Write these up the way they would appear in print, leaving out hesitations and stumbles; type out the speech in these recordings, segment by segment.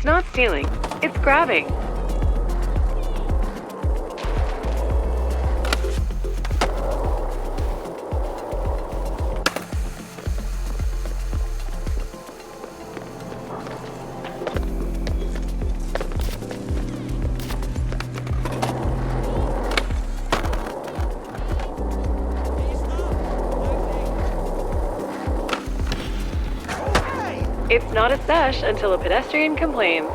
It's not stealing, it's grabbing. It's not a sesh until a pedestrian complains.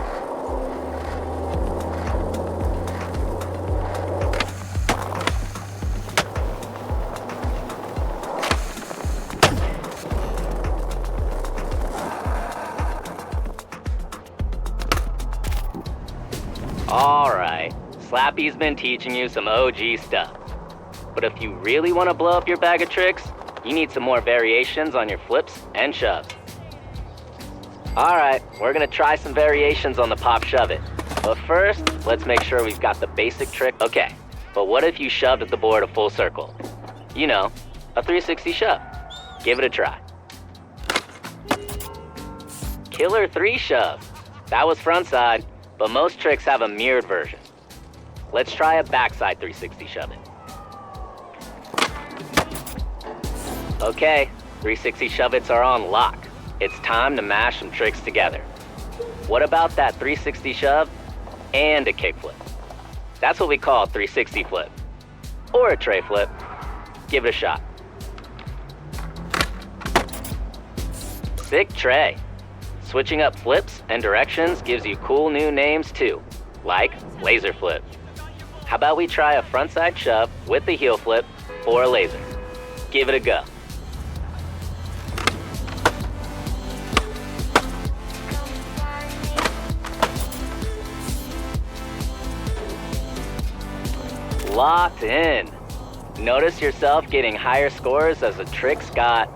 Alright, Slappy's been teaching you some OG stuff. But if you really want to blow up your bag of tricks, you need some more variations on your flips and shoves. Alright, we're gonna try some variations on the pop shove it. But first, let's make sure we've got the basic trick. Okay, but what if you shoved at the board a full circle? You know, a 360 shove. Give it a try. Killer 3 shove. That was front side, but most tricks have a mirrored version. Let's try a backside 360 shove it. Okay, 360 shove-its are on lock. It's time to mash some tricks together. What about that 360 shove and a kickflip? That's what we call a 360 flip. Or a tray flip. Give it a shot. Sick tray. Switching up flips and directions gives you cool new names too, like laser flip. How about we try a frontside shove with the heel flip or a laser? Give it a go. Locked in. Notice yourself getting higher scores as the tricks got,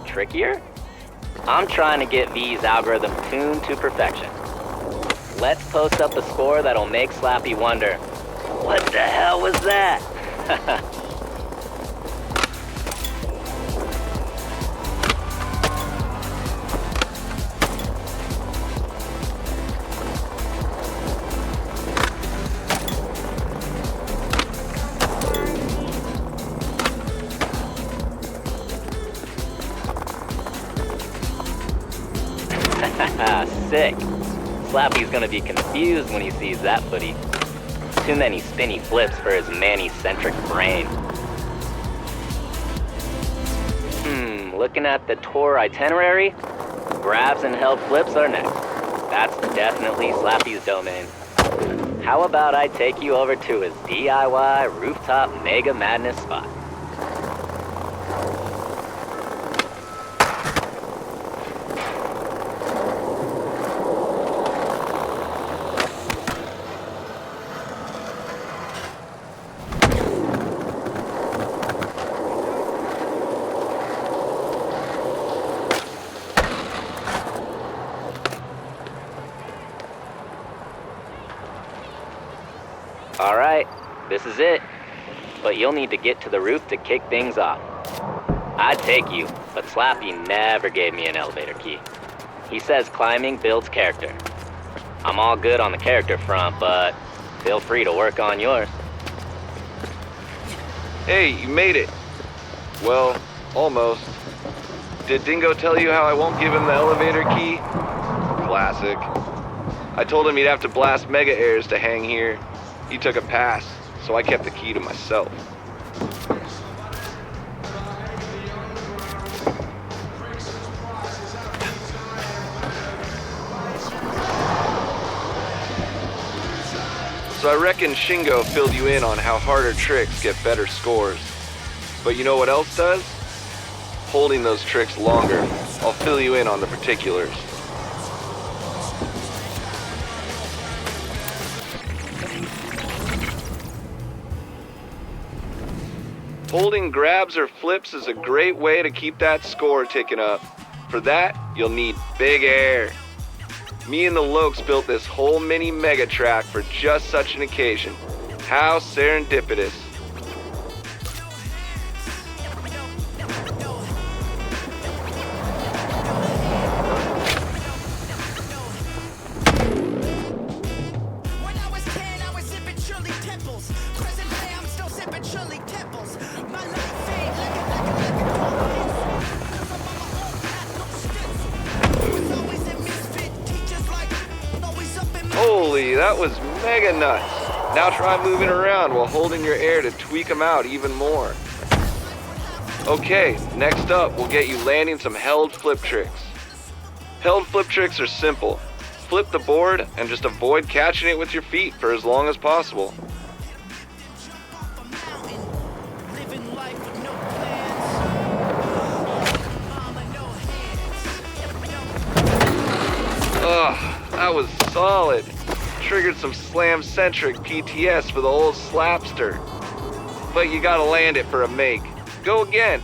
trickier? I'm trying to get V's algorithm tuned to perfection. Let's post up a score that'll make Slappy wonder, what the hell was that? Sick. Slappy's gonna be confused when he sees that footy. Too many spinny flips for his Manny-centric brain. Looking at the tour itinerary, grabs and held flips are next. That's definitely Slappy's domain. How about I take you over to his DIY rooftop mega madness spot? Alright, this is it. But you'll need to get to the roof to kick things off. I'd take you, but Slappy never gave me an elevator key. He says climbing builds character. I'm all good on the character front, but feel free to work on yours. Hey, you made it. Well, almost. Did Dingo tell you how I won't give him the elevator key? Classic. I told him he'd have to blast mega airs to hang here. He took a pass, so I kept the key to myself. So I reckon Shingo filled you in on how harder tricks get better scores. But you know what else does? Holding those tricks longer. I'll fill you in on the particulars. Holding grabs or flips is a great way to keep that score ticking up. For that, you'll need big air. Me and the Lokes built this whole mini mega track for just such an occasion. How serendipitous. That was mega nuts. Now try moving around while holding your air to tweak them out even more. Okay, next up, we'll get you landing some held flip tricks. Held flip tricks are simple. Flip the board and just avoid catching it with your feet for as long as possible. Ugh, that was solid. Triggered some slam-centric PTS for the old slapster. But you gotta land it for a make. Go again.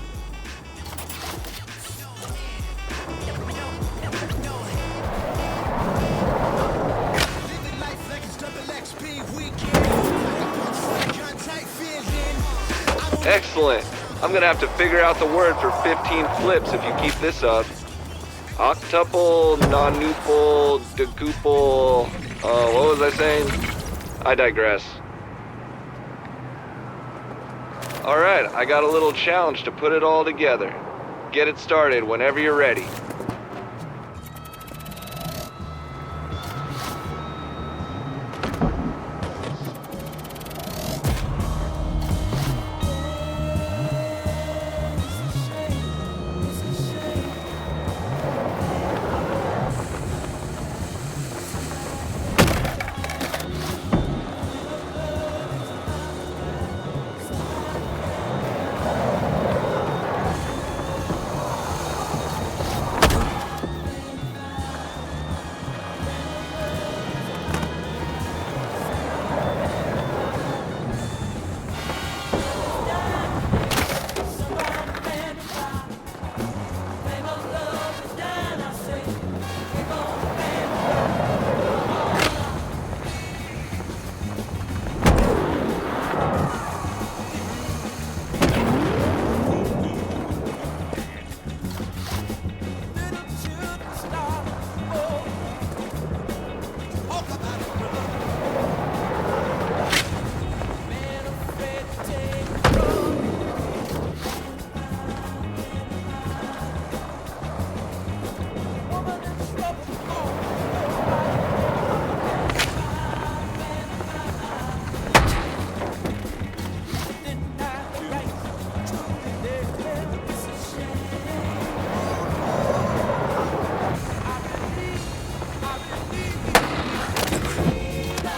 Excellent. I'm gonna have to figure out the word for 15 flips if you keep this up. Octuple, nonuple, decuple, what was I saying? I digress. Alright, I got a little challenge to put it all together. Get it started whenever you're ready.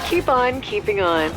Keep on keeping on.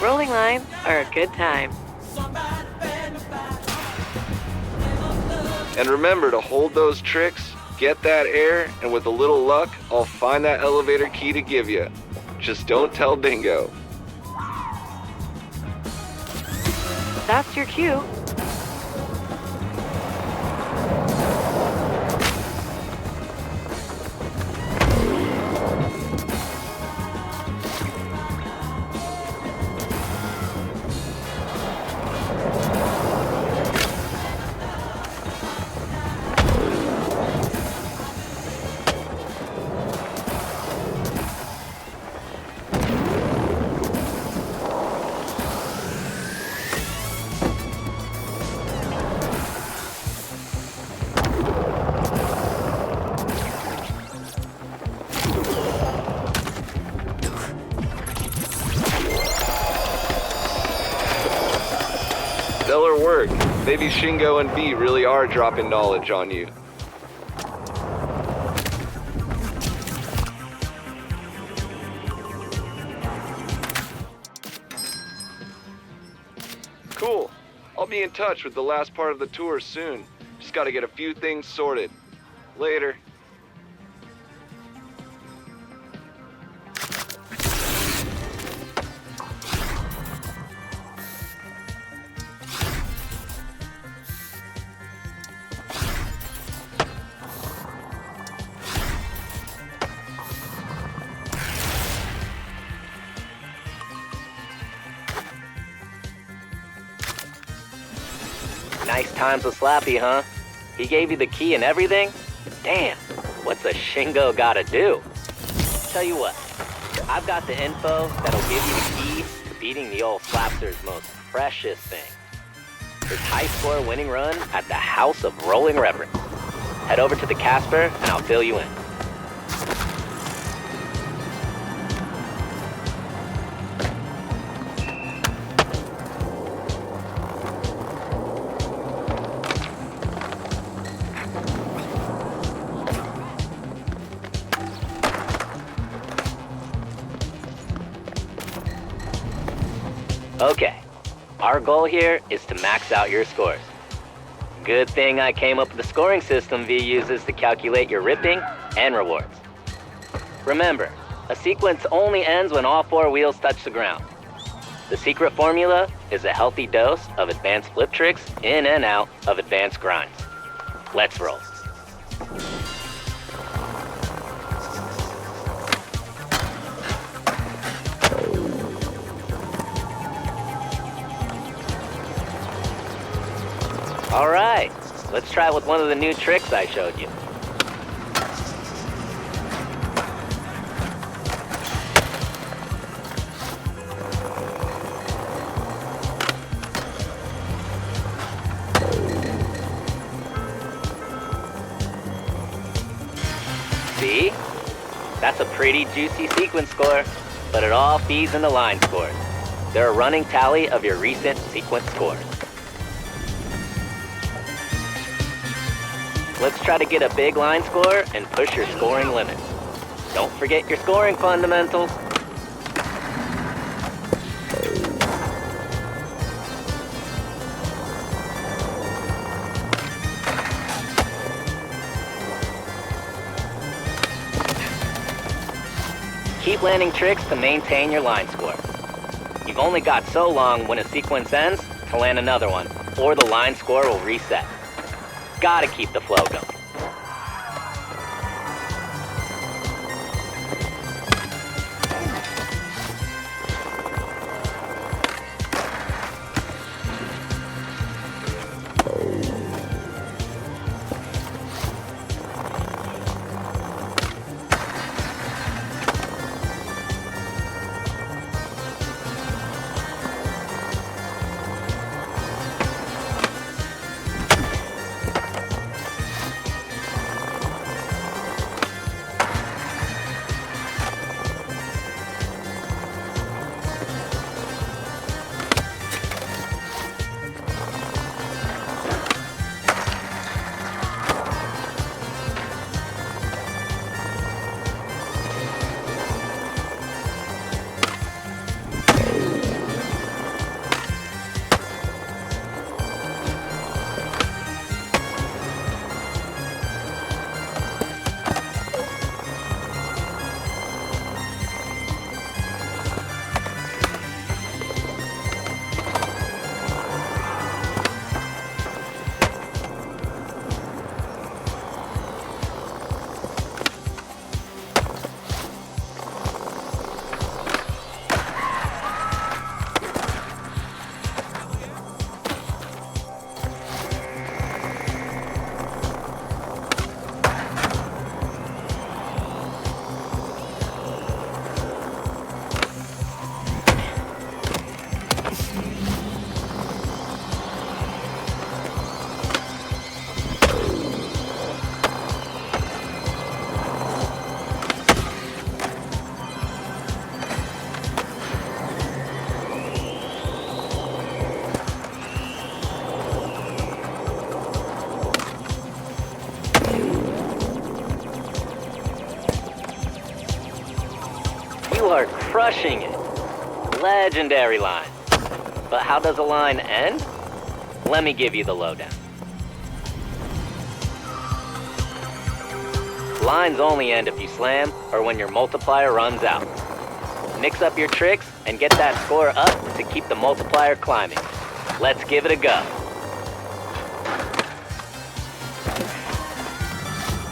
Rolling lines are a good time. And remember to hold those tricks, get that air, and with a little luck, I'll find that elevator key to give you. Just don't tell Dingo. That's your cue. Stellar work. Maybe Shingo and B really are dropping knowledge on you. Cool. I'll be in touch with the last part of the tour soon. Just gotta get a few things sorted. Later. Nice times with Slappy, huh? He gave you the key and everything? Damn, what's a Shingo gotta do? Tell you what, I've got the info that'll give you the key to beating the old Slapster's most precious thing. His high score winning run at the House of Rolling Reverence. Head over to the Casper and I'll fill you in. Okay, our goal here is to max out your scores. Good thing I came up with the scoring system V uses to calculate your ripping and rewards. Remember, a sequence only ends when all four wheels touch the ground. The secret formula is a healthy dose of advanced flip tricks in and out of advanced grinds. Let's roll. All right, let's try with one of the new tricks I showed you. See? That's a pretty juicy sequence score, but it all feeds into line scores. They're a running tally of your recent sequence scores. Let's try to get a big line score and push your scoring limits. Don't forget your scoring fundamentals. Keep landing tricks to maintain your line score. You've only got so long when a sequence ends to land another one, or the line score will reset. Gotta keep the flow going. crushing it. Legendary line. But how does a line end? Let me give you the lowdown. Lines only end if you slam or when your multiplier runs out. Mix up your tricks and get that score up to keep the multiplier climbing. Let's give it a go.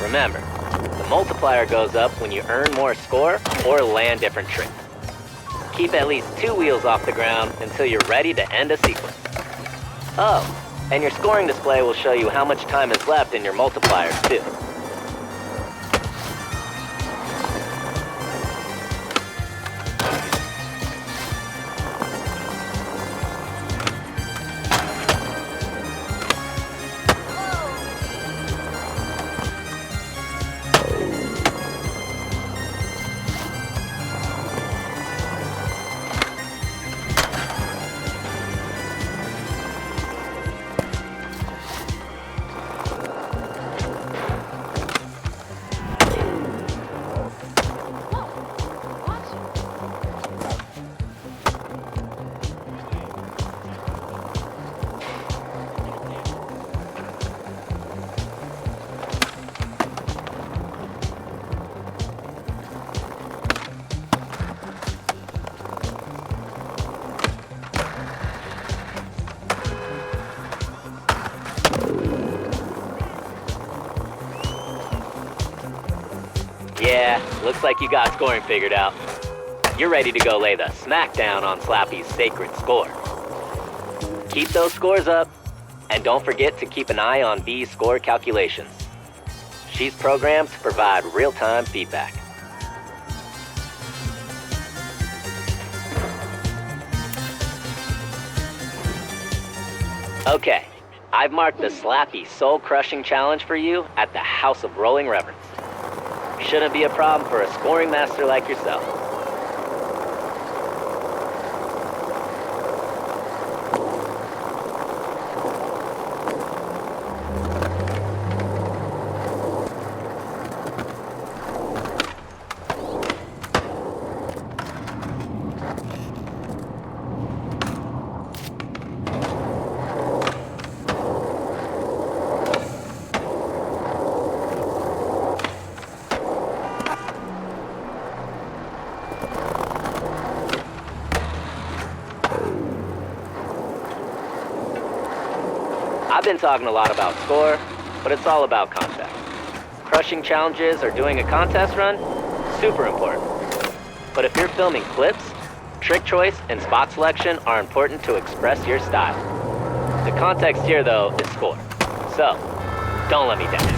Remember, the multiplier goes up when you earn more score or land different tricks. Keep at least 2 wheels off the ground until you're ready to end a sequence. Oh, and your scoring display will show you how much time is left in your multipliers too. Yeah, looks like you got scoring figured out. You're ready to go lay the smackdown on Slappy's sacred score. Keep those scores up, and don't forget to keep an eye on V's score calculations. She's programmed to provide real-time feedback. Okay, I've marked the Slappy Soul Crushing Challenge for you at the House of Rolling Reverence. Shouldn't be a problem for a scoring master like yourself. I've been talking a lot about score, but it's all about context. Crushing challenges or doing a contest run, super important. But if you're filming clips, trick choice and spot selection are important to express your style. The context here, though, is score. So, don't let me down.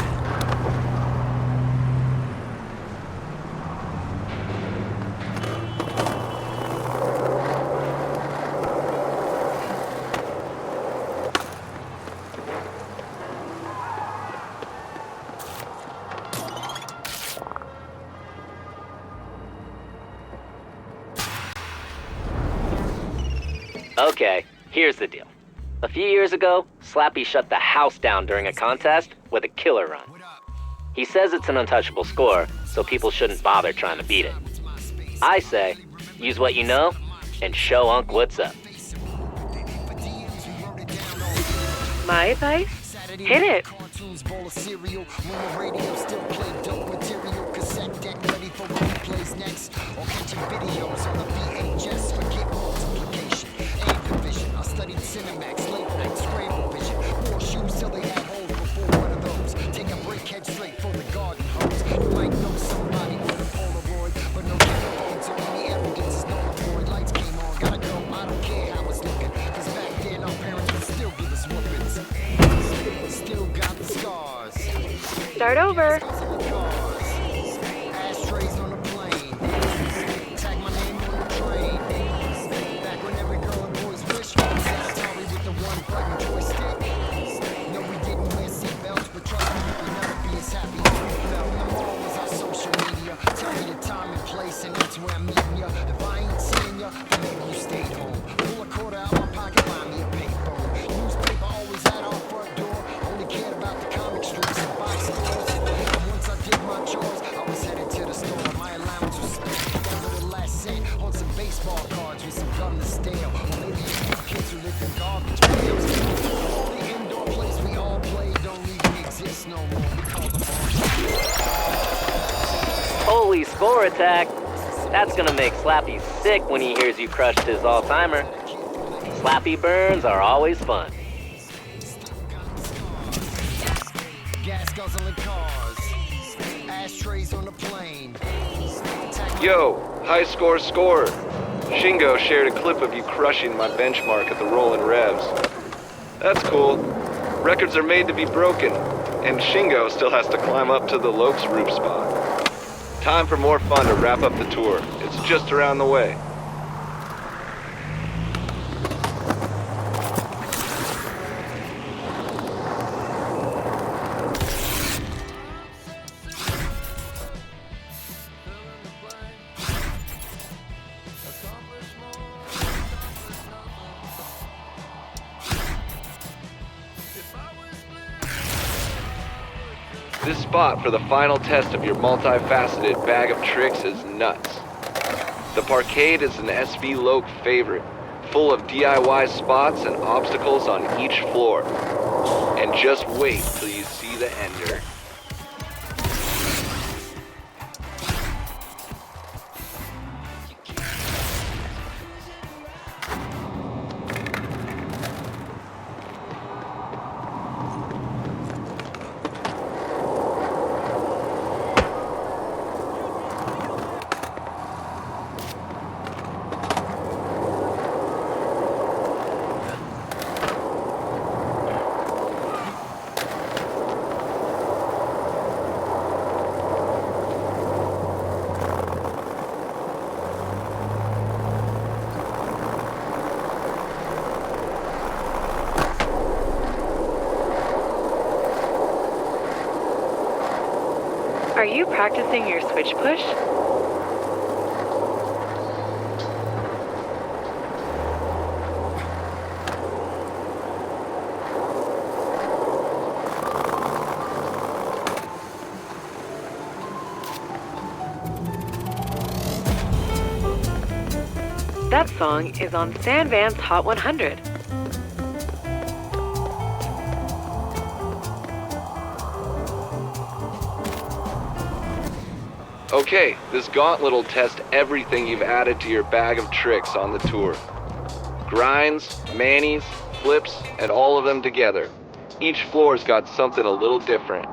Okay, here's the deal. A few years ago, Slappy shut the house down during a contest with a killer run. He says it's an untouchable score, so people shouldn't bother trying to beat it. I say, use what you know, and show Unc what's up. My advice? Hit it. Start over. score attack. That's gonna make Slappy sick when he hears you crushed his all-timer. Slappy burns are always fun. Gas guzzling cars, ashtrays on the plane. Yo, high score scorer. Shingo shared a clip of you crushing my benchmark at the Rollin' Revs. That's cool. Records are made to be broken, and Shingo still has to climb up to the Lokes roof spot. Time for more fun to wrap up the tour. It's just around the way. This spot for the final test of your multifaceted bag of tricks is nuts. The Parkade is an SV Loke favorite, full of DIY spots and obstacles on each floor. And just wait till you see the ender. Are you practicing your switch push? That song is on Stan Van's Hot 100. Okay, this gauntlet will test everything you've added to your bag of tricks on the tour. Grinds, manis, flips, and all of them together. Each floor's got something a little different.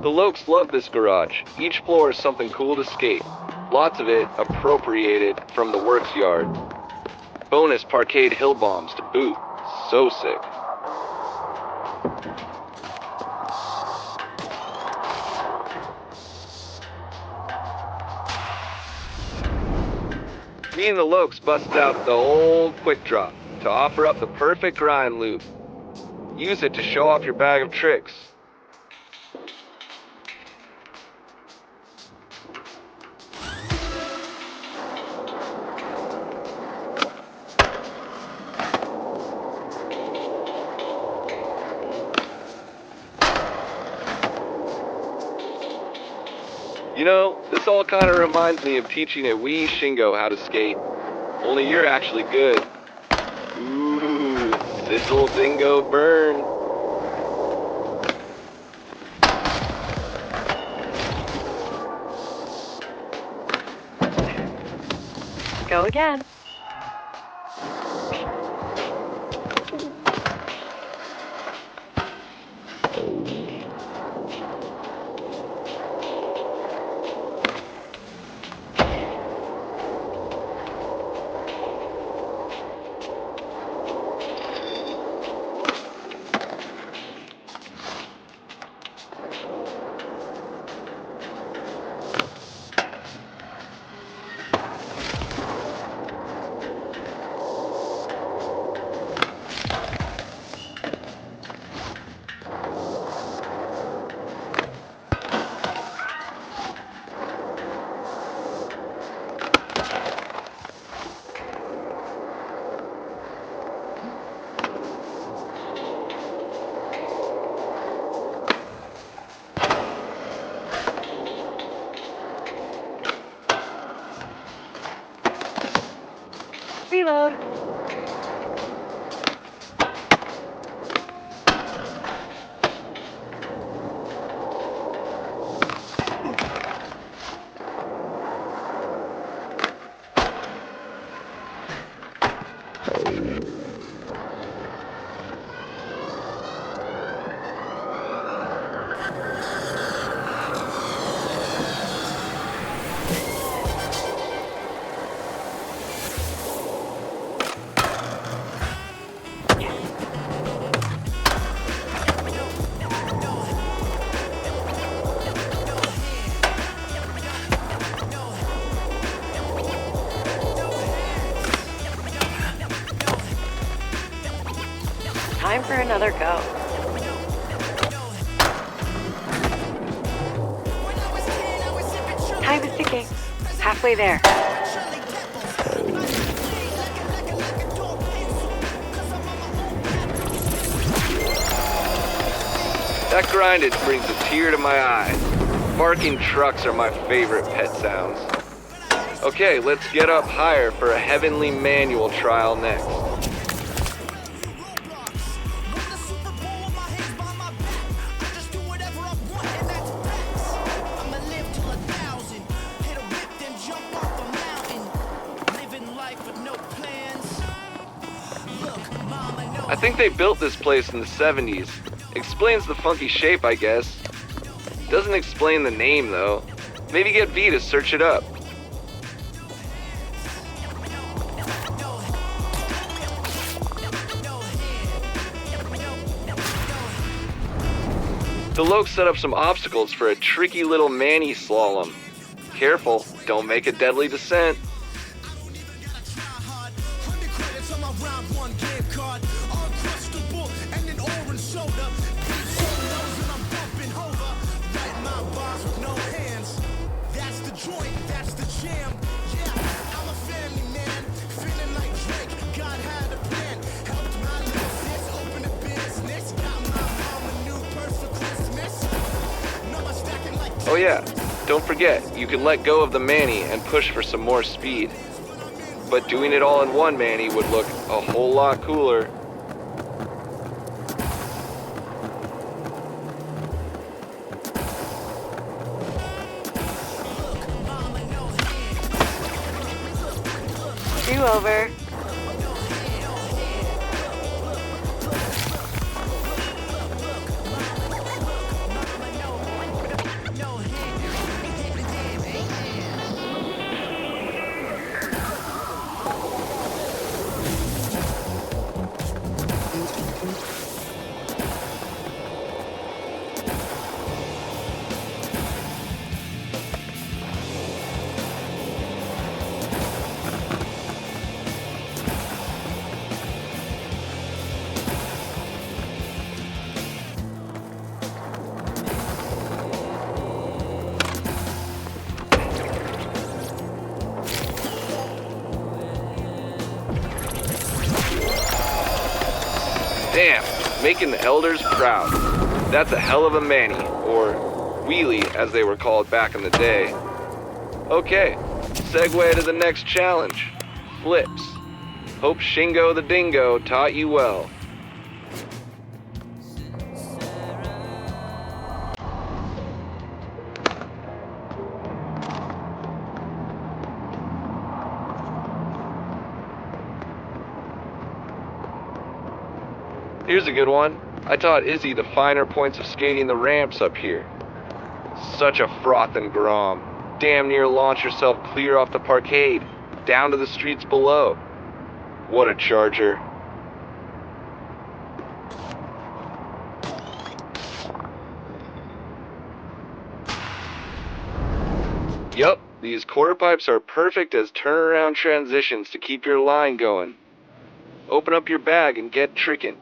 The Lokes love this garage. Each floor is something cool to skate. Lots of it appropriated from the works yard. Bonus Parkade hill bombs to boot. So sick. Me and the Lokes busted out the old quick drop to offer up the perfect grind loop. Use it to show off your bag of tricks. You know, this all kind of reminds me of teaching a wee Shingo how to skate. Only you're actually good. Ooh, sizzle dingo burn. Go again. another go. Time is ticking. Halfway there. That grindage brings a tear to my eye. Barking trucks are my favorite pet sounds. Okay, let's get up higher for a heavenly manual trial next. I think they built this place in the 70s. Explains the funky shape, I guess. Doesn't explain the name, though. Maybe get V to search it up. The Lokes set up some obstacles for a tricky little Manny slalom. Careful, don't make a deadly descent. Oh yeah, don't forget, you can let go of the Manny and push for some more speed. But doing it all in one Manny would look a whole lot cooler. Do over. Damn, making the elders proud. That's a hell of a Manny, or wheelie as they were called back in the day. Okay, segue to the next challenge. Flips. Hope Shingo the Dingo taught you well. Here's a good one. I taught Izzy the finer points of skating the ramps up here. Such a frothin' grom. Damn near launch yourself clear off the parkade, down to the streets below. What a charger. Yup, these quarter pipes are perfect as turnaround transitions to keep your line going. Open up your bag and get trickin'.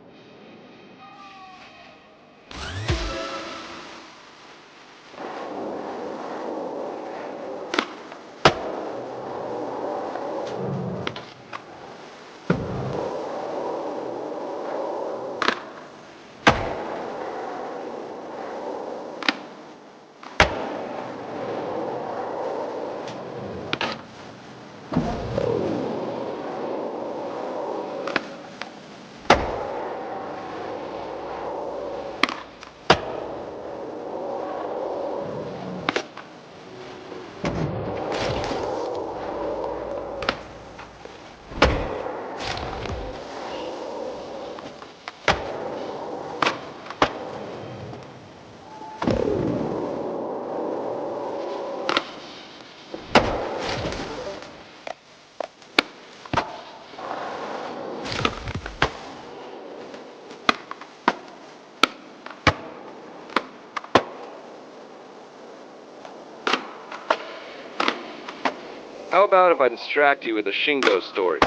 How about if I distract you with a Shingo story?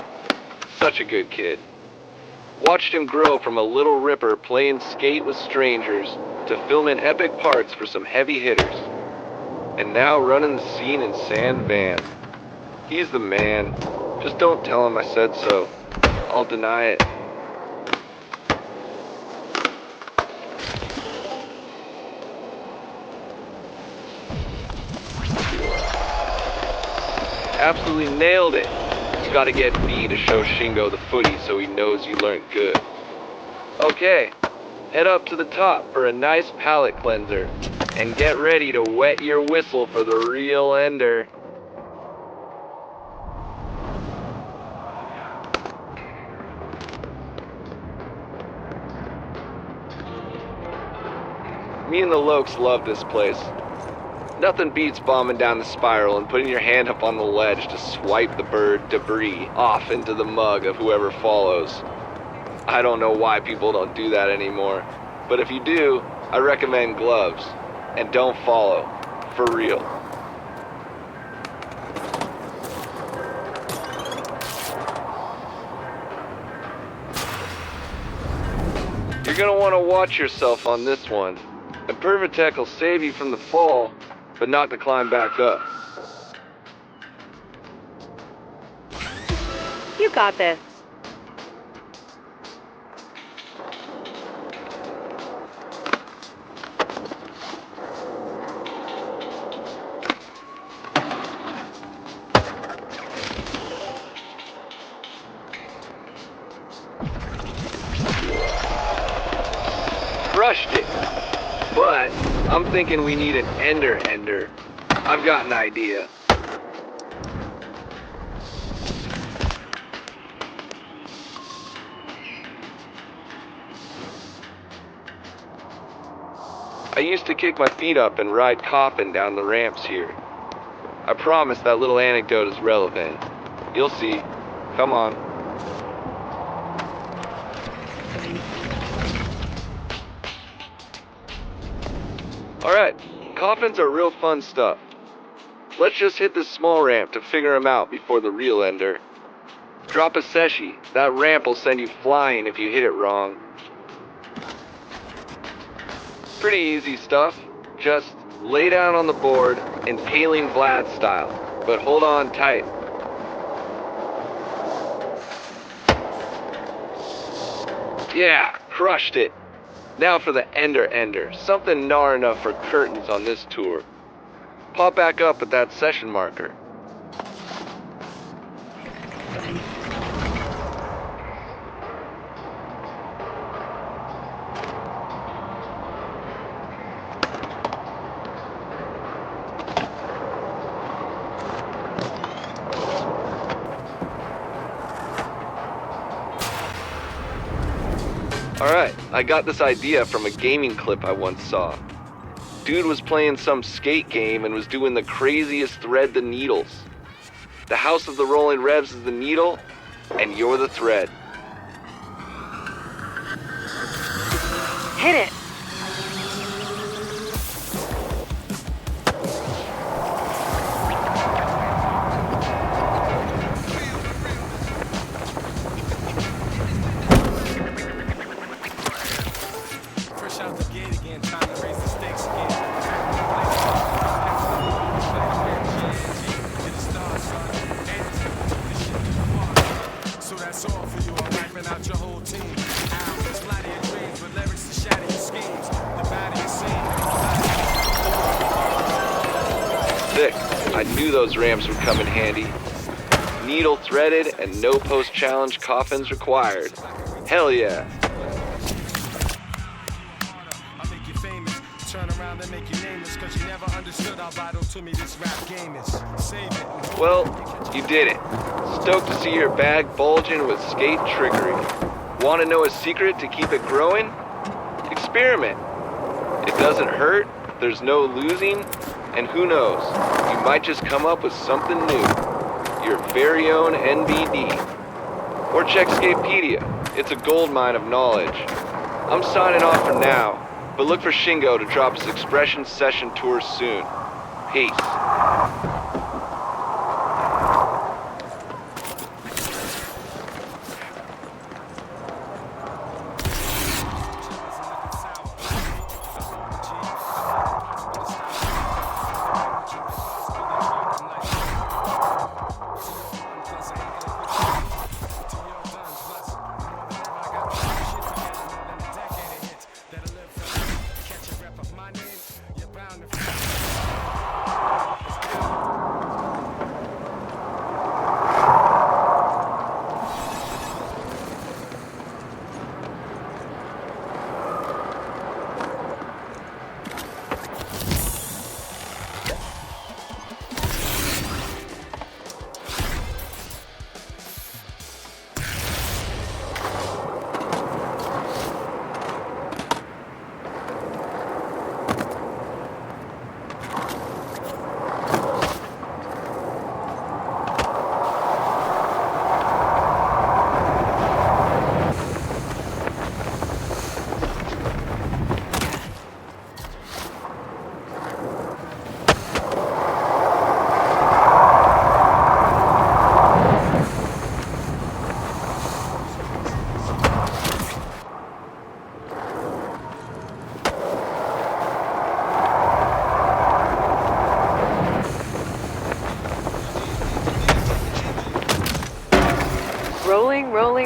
Such a good kid. Watched him grow from a little ripper playing skate with strangers to filming epic parts for some heavy hitters. And now running the scene in San Van. He's the man. Just don't tell him I said so. I'll deny it. Absolutely nailed it. You gotta get V to show Shingo the footy so he knows you learned good. Okay, head up to the top for a nice palate cleanser. And get ready to wet your whistle for the real ender. Me and the Lokes love this place. Nothing beats bombing down the spiral and putting your hand up on the ledge to swipe the bird debris off into the mug of whoever follows. I don't know why people don't do that anymore, but if you do, I recommend gloves. And don't follow. For real. You're gonna want to watch yourself on this one. And Pervatech will save you from the fall, but not to climb back up. You got this. Crushed it. But I'm thinking we need an ender. I've got an idea. I used to kick my feet up and ride Coffin down the ramps here. I promise that little anecdote is relevant. You'll see. Come on. Alright, coffins are real fun stuff. Let's just hit this small ramp to figure them out before the real ender. Drop a seshi. That ramp will send you flying if you hit it wrong. Pretty easy stuff. Just lay down on the board, impaling Vlad style, but hold on tight. Yeah, crushed it. Now for the ender, something gnar enough for curtains on this tour. Pop back up at that session marker. Alright, I got this idea from a gaming clip I once saw. Dude was playing some skate game and was doing the craziest thread the needles. The House of the Rolling Revs is the needle, and you're the thread. Hit it. Fresh out the gate again, time to raise the stakes again. So that's all for you. I'm wiping out your whole team. Albums, flat your dreams with lyrics to shatter your schemes. The body is seen. Sick. I knew those ramps would come in handy. Needle threaded and no post-challenge coffins required. Hell yeah. I make you famous. Turn around and make you nameless. Cause you never understood how vital to me this rap game is. Save it. Well, you did it. Stoked to see your bag bulging with skate trickery. Want to know a secret to keep it growing? Experiment. It doesn't hurt, there's no losing, and who knows, you might just come up with something new. Your very own NBD. Or check Skatepedia. It's a goldmine of knowledge. I'm signing off for now, but look for Shingo to drop his Expression Session tour soon. Peace.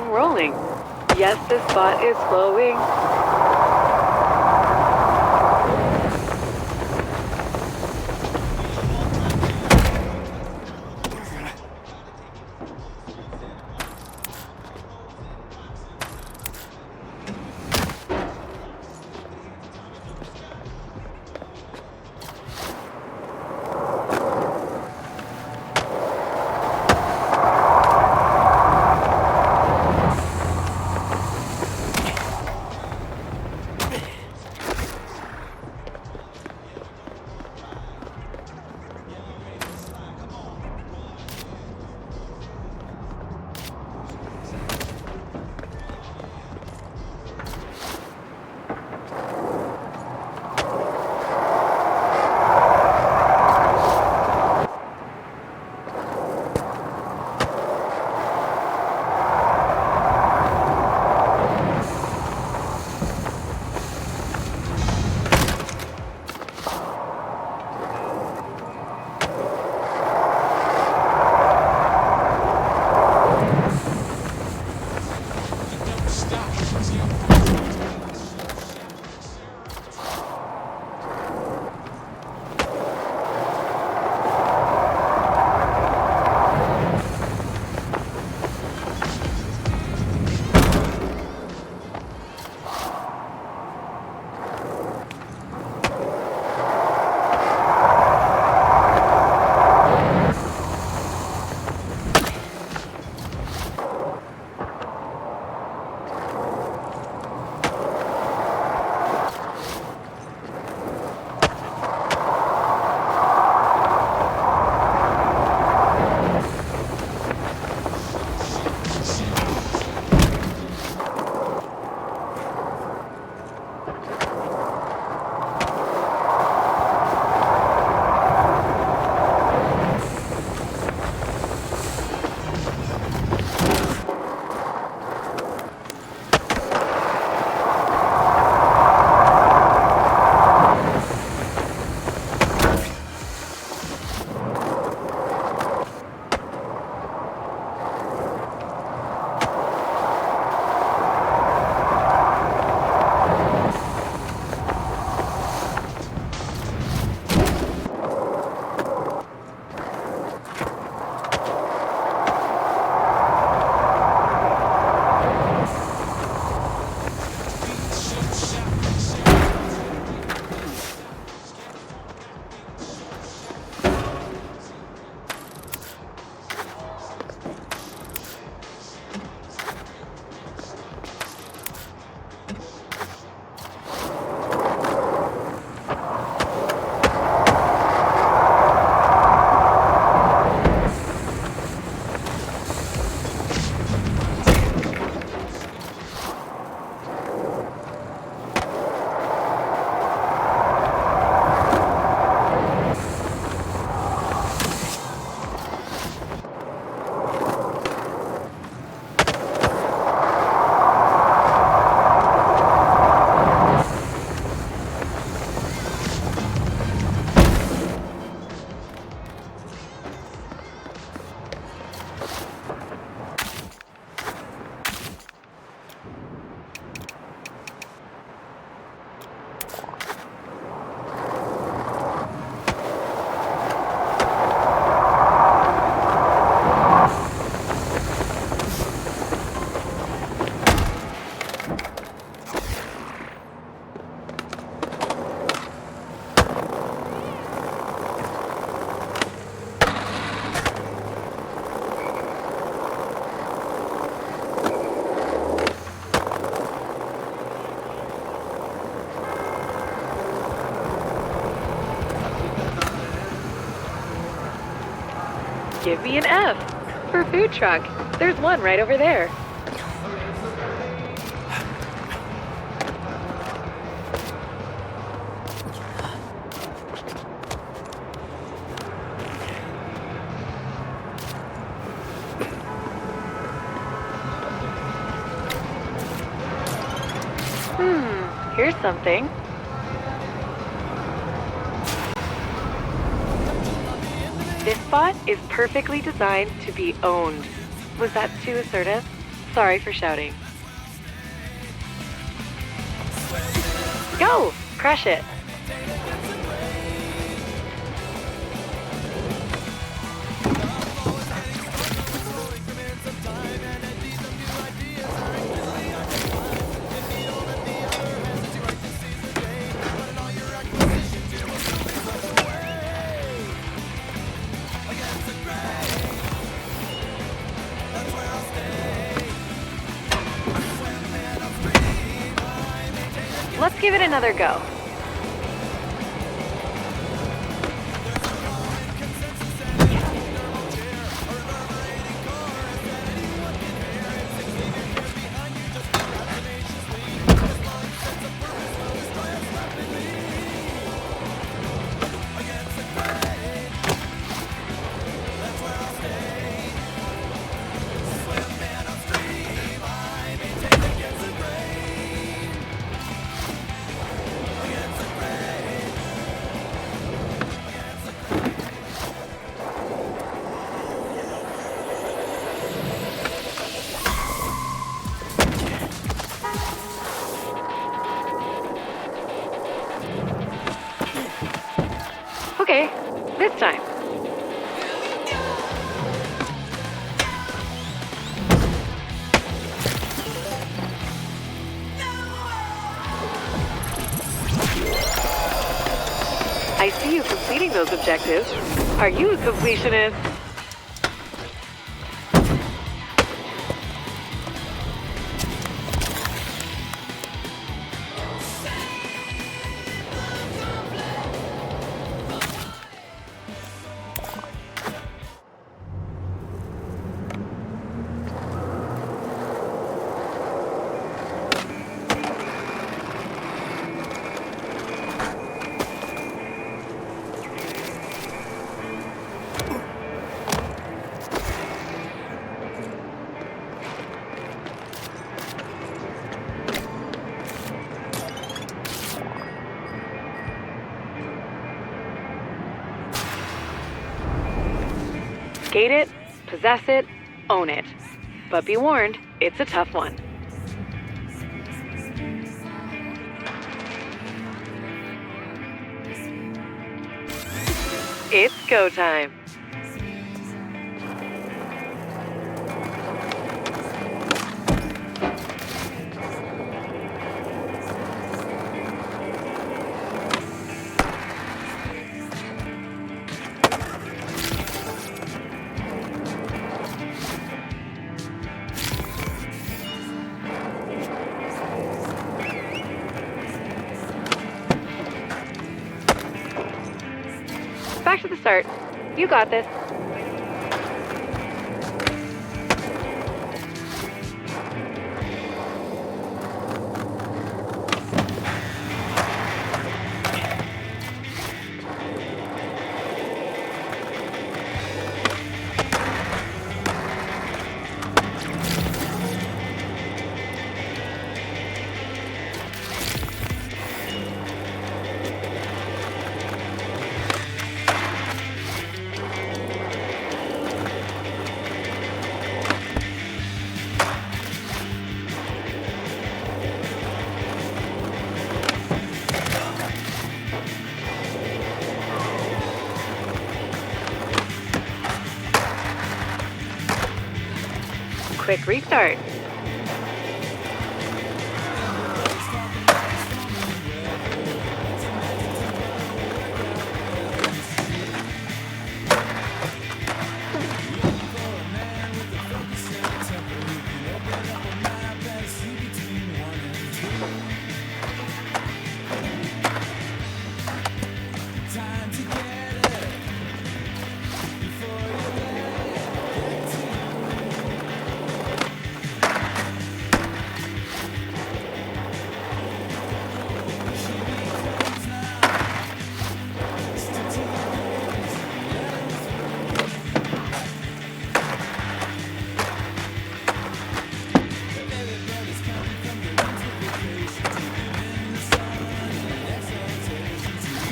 rolling. Yes, this spot is flowing. Give me an F for food truck. There's one right over there. Here's something. This spot is perfectly designed to be owned. Was that too assertive? Sorry for shouting. Go! Crush it! Let's give it another go. Okay, this time. I see you completing those objectives. Are you a completionist? Gate it, possess it, own it. But be warned, it's a tough one. It's go time. Back to the start. You got this. Quick restart.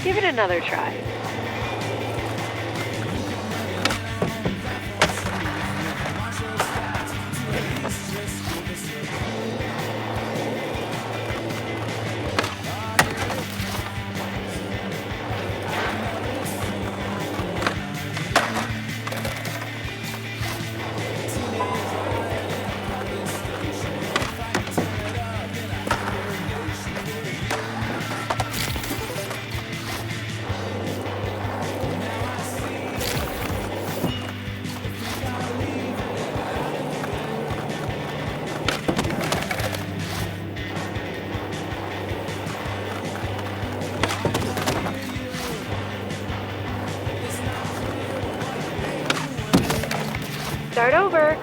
Give it another try. Start over.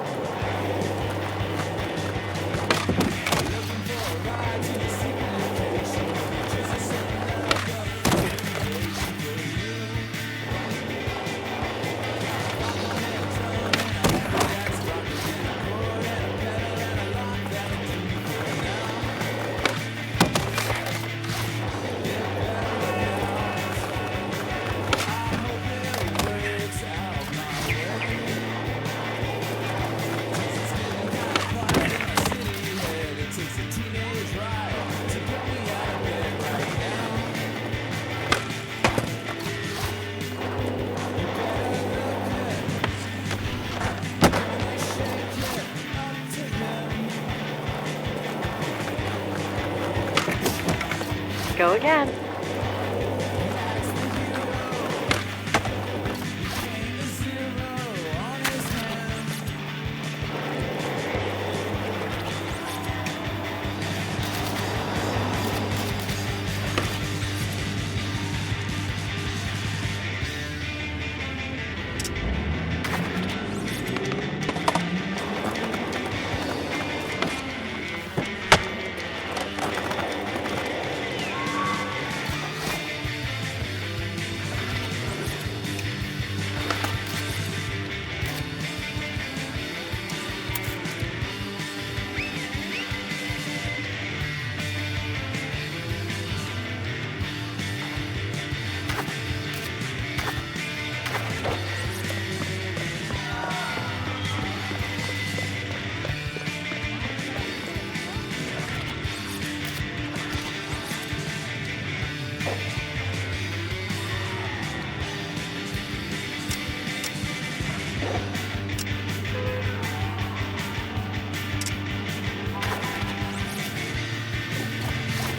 Go again.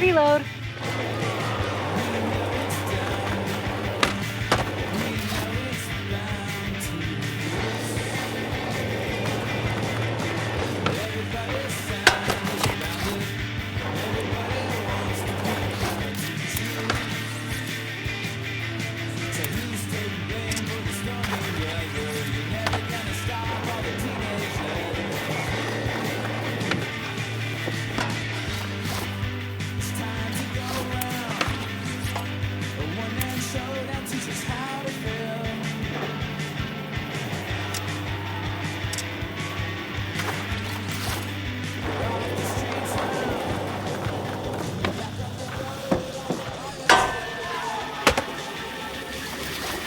Reload.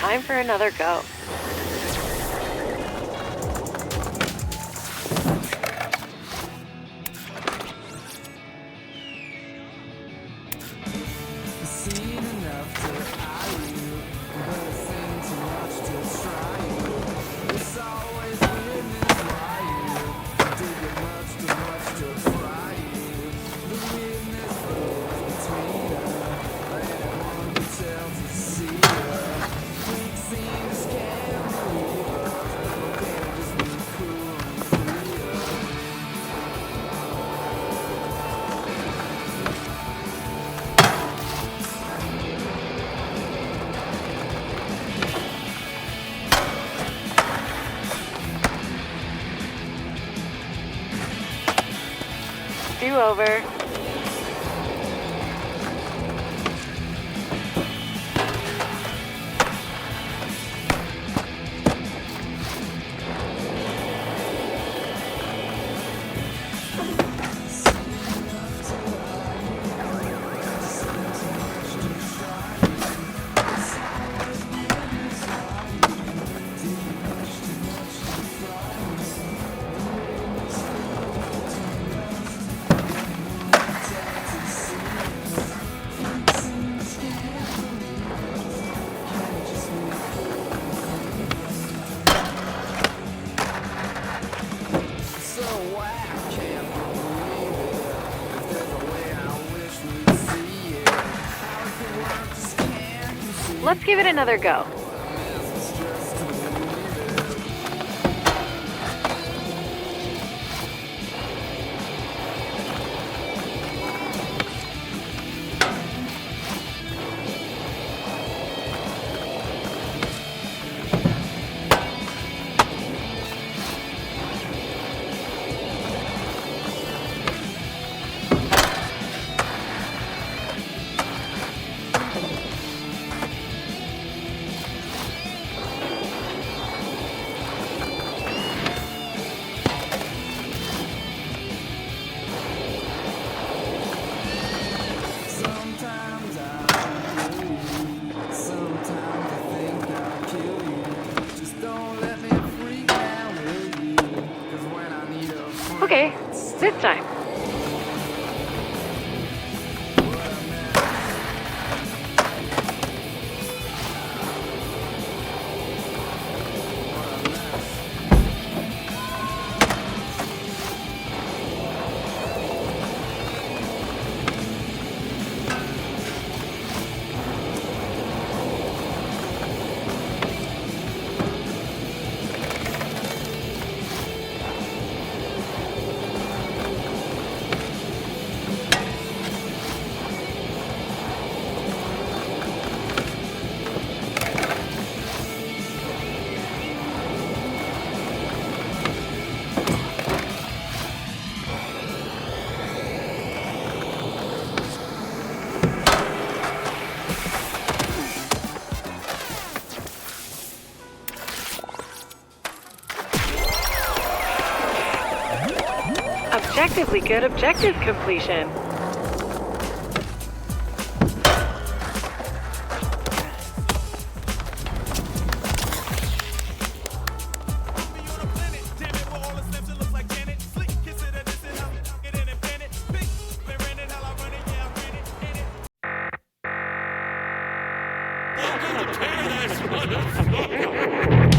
Time for another go. Do over. Let's give it another go. This time. Objectively good objective completion. Welcome to Paradise, motherfucker!